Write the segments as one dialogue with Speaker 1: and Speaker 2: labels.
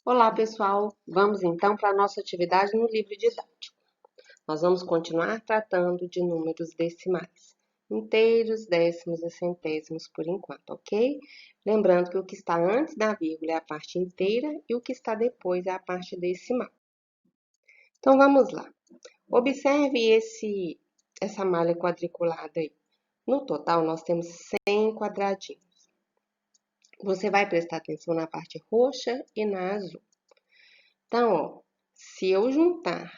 Speaker 1: Olá, pessoal! Vamos então para a nossa atividade no livro didático. Nós vamos continuar tratando de números decimais, inteiros, décimos e centésimos por enquanto, ok? Lembrando que o que está antes da vírgula é a parte inteira e o que está depois é a parte decimal. Então vamos lá. Observe essa malha quadriculada aí. No total, nós temos 100 quadradinhos. Você vai prestar atenção na parte roxa e na azul. Então, ó, se eu juntar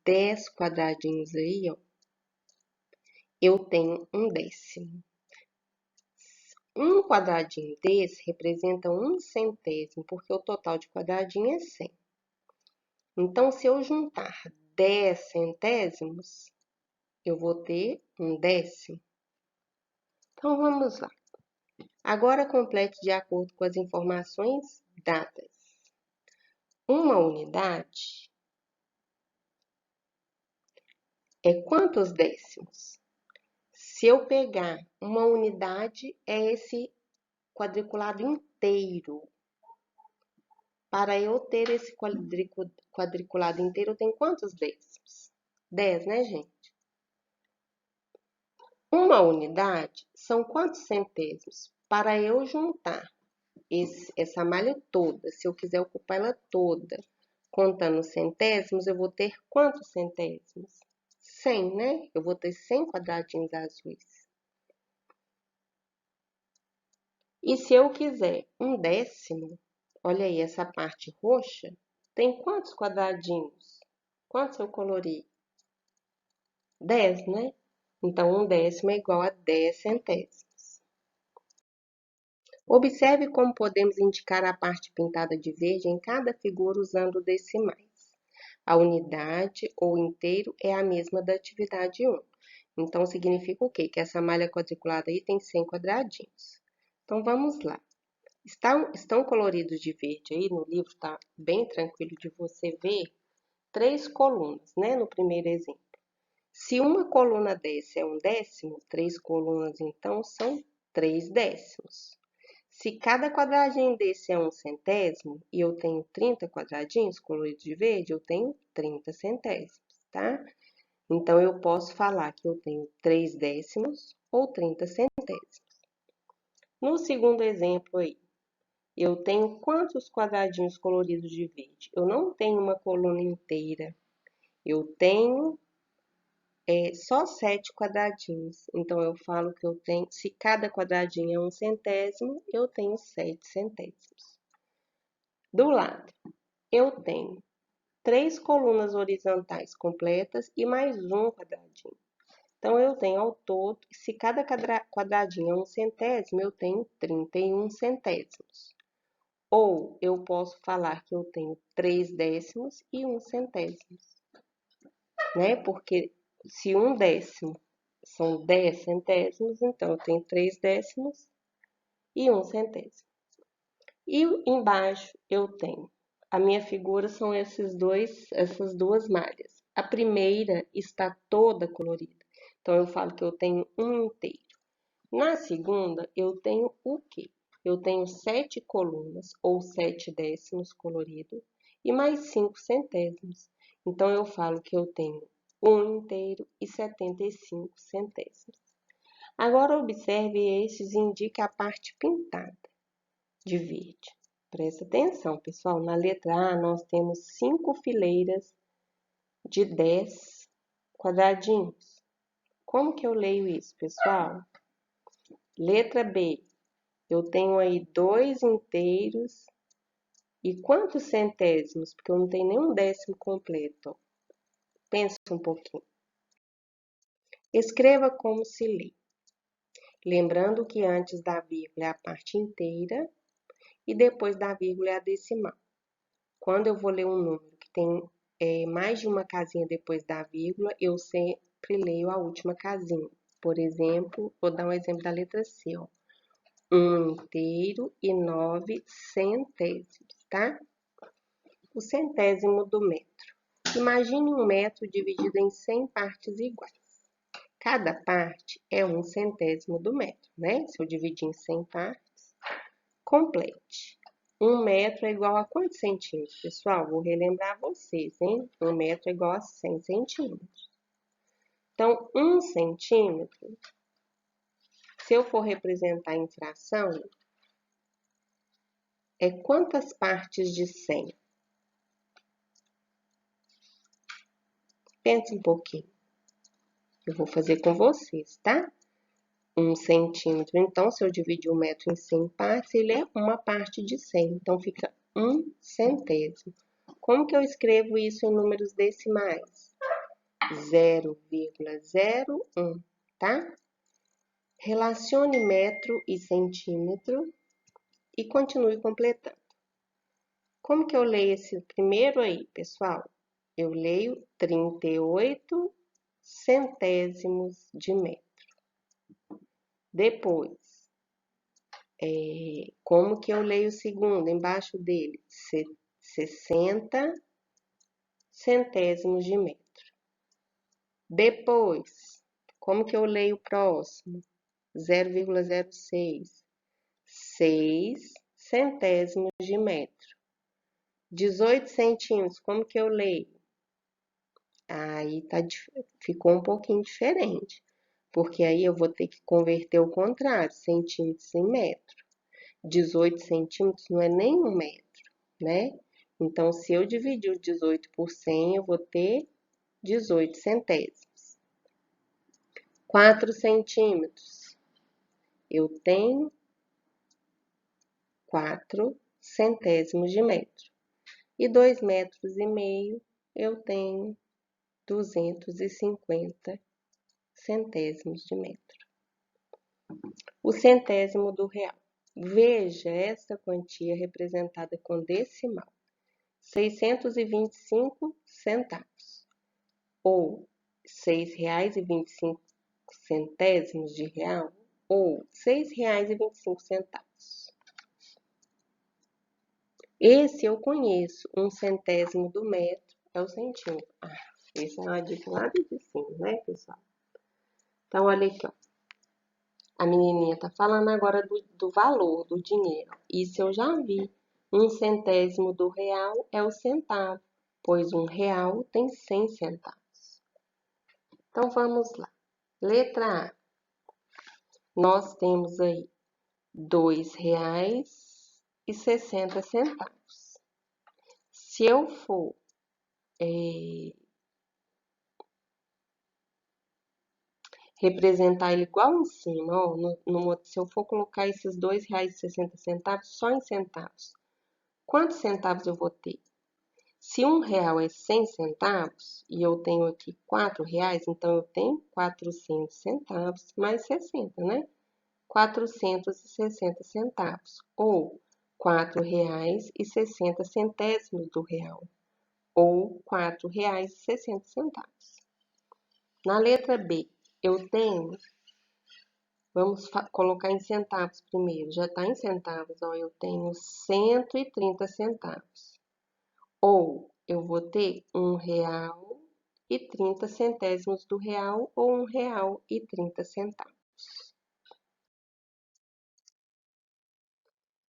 Speaker 1: 10 quadradinhos aí, ó, eu tenho um décimo. Um quadradinho desse representa um centésimo, porque o total de quadradinho é 100. Então, se eu juntar 10 centésimos, eu vou ter um décimo. Então, vamos lá. Agora, complete de acordo com as informações dadas. Uma unidade é quantos décimos? Se eu pegar uma unidade, é esse quadriculado inteiro. Para eu ter esse quadriculado inteiro, eu tenho quantos décimos? 10, né, gente? Uma unidade são quantos centésimos? Para eu juntar essa malha toda, se eu quiser ocupar ela toda, contando centésimos, eu vou ter quantos centésimos? 100, né? Eu vou ter 100 quadradinhos azuis. E se eu quiser um décimo, olha aí, essa parte roxa, tem quantos quadradinhos? Quantos eu colori? 10, né? Então, um décimo é igual a 10 centésimos. Observe como podemos indicar a parte pintada de verde em cada figura usando decimais. A unidade ou inteiro é a mesma da atividade 1. Então, significa o quê? Que essa malha quadriculada aí tem 100 quadradinhos. Então, vamos lá. Estão coloridos de verde aí, no livro tá bem tranquilo de você ver, 3 colunas, né, no primeiro exemplo. Se uma coluna dessa é um décimo, 3 colunas então são 3 décimos. Se cada quadradinho desse é um centésimo, e eu tenho 30 quadradinhos coloridos de verde, eu tenho 30 centésimos, tá? Então, eu posso falar que eu tenho 3 décimos ou 30 centésimos. No segundo exemplo aí, eu tenho quantos quadradinhos coloridos de verde? Eu não tenho uma coluna inteira. Eu tenho só 7 quadradinhos. Então, eu falo que eu tenho, se cada quadradinho é um centésimo, eu tenho 7 centésimos. Do lado, eu tenho 3 colunas horizontais completas e mais um quadradinho. Então, eu tenho ao todo, se cada quadradinho é um centésimo, eu tenho 31 centésimos. Ou eu posso falar que eu tenho 3 décimos e 1 centésimo, né? Porque se um décimo são 10 centésimos, então eu tenho 3 décimos e 1 centésimo. E embaixo eu tenho, a minha figura são essas duas malhas. A primeira está toda colorida, então eu falo que eu tenho um inteiro. Na segunda, eu tenho o quê? Eu tenho 7 colunas, ou 7 décimos coloridos, e mais 5 centésimos. Então, eu falo que eu tenho 1 inteiro e 75 centésimos. Agora, observe estes e indique a parte pintada de verde. Presta atenção, pessoal. Na letra A, nós temos 5 fileiras de 10 quadradinhos. Como que eu leio isso, pessoal? Letra B, eu tenho aí 2 inteiros e quantos centésimos? Porque eu não tenho nenhum décimo completo. Pensa um pouquinho. Escreva como se lê. Lembrando que antes da vírgula é a parte inteira e depois da vírgula é a decimal. Quando eu vou ler um número que tem mais de uma casinha depois da vírgula, eu sempre leio a última casinha. Por exemplo, vou dar um exemplo da letra C, ó. 1 inteiro e 9 centésimos, tá? O centésimo do metro. Imagine um metro dividido em 100 partes iguais. Cada parte é um centésimo do metro, né? Se eu dividir em 100 partes, complete. 1 metro é igual a quantos centímetros, pessoal? Vou relembrar vocês, hein? 1 metro é igual a 100 centímetros. Então, 1 centímetro, se eu for representar em fração, é quantas partes de 100? Pense um pouquinho. Eu vou fazer com vocês, tá? 1 centímetro. Então, se eu dividir 1 metro em 100 partes, ele é uma parte de 100. Então, fica 1 centésimo. Como que eu escrevo isso em números decimais? 0,01, tá? Relacione metro e centímetro e continue completando. Como que eu leio esse primeiro aí, pessoal? Eu leio 38 centésimos de metro. Depois, como que eu leio o segundo? Embaixo dele, 60 centésimos de metro. Depois, como que eu leio o próximo? 0,06. 6 centésimos de metro. 18 centímetros, como que eu leio? Aí ficou um pouquinho diferente, porque aí eu vou ter que converter o contrário, centímetros em metro. 18 centímetros não é nem 1 metro, né? Então, se eu dividir o 18 por 100, eu vou ter 18 centésimos. 4 centímetros, eu tenho 4 centésimos de metro. E 2,5 metros, eu tenho 250 centésimos de metro. O centésimo do real. Veja essa quantia representada com decimal. 625 centavos. Ou R$6,25 de real. Ou R$6,25. Esse eu conheço, 1 centésimo do metro é o centímetro. Essa é uma dica lá de cima, né, pessoal? Então, olha aqui, ó. A menininha tá falando agora do valor do dinheiro. Isso eu já vi. 1 centésimo do real é o centavo, pois 1 real tem 100 centavos. Então, vamos lá. Letra A. Nós temos aí R$2,60. Se eu for representar ele igual em cima, ó, se eu for colocar esses R$2,60 só em centavos, quantos centavos eu vou ter? Se 1 real é 100 centavos e eu tenho aqui 4 reais, então eu tenho 400 centavos mais 60, né? 460 centavos, ou R$4,60 do real, ou R$4,60. Na letra B, eu tenho, vamos colocar em centavos primeiro, já está em centavos, ó, eu tenho 130 centavos. Ou eu vou ter R$1,30 do real ou R$1,30.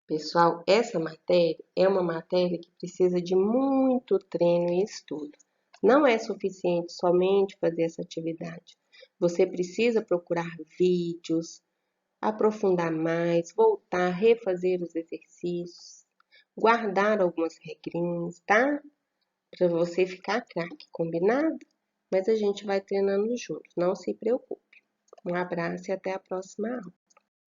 Speaker 1: Pessoal, essa matéria é uma matéria que precisa de muito treino e estudo. Não é suficiente somente fazer essa atividade. Você precisa procurar vídeos, aprofundar mais, voltar, refazer os exercícios, guardar algumas regrinhas, tá? Para você ficar craque, combinado? Mas a gente vai treinando juntos, não se preocupe. Um abraço e até a próxima aula.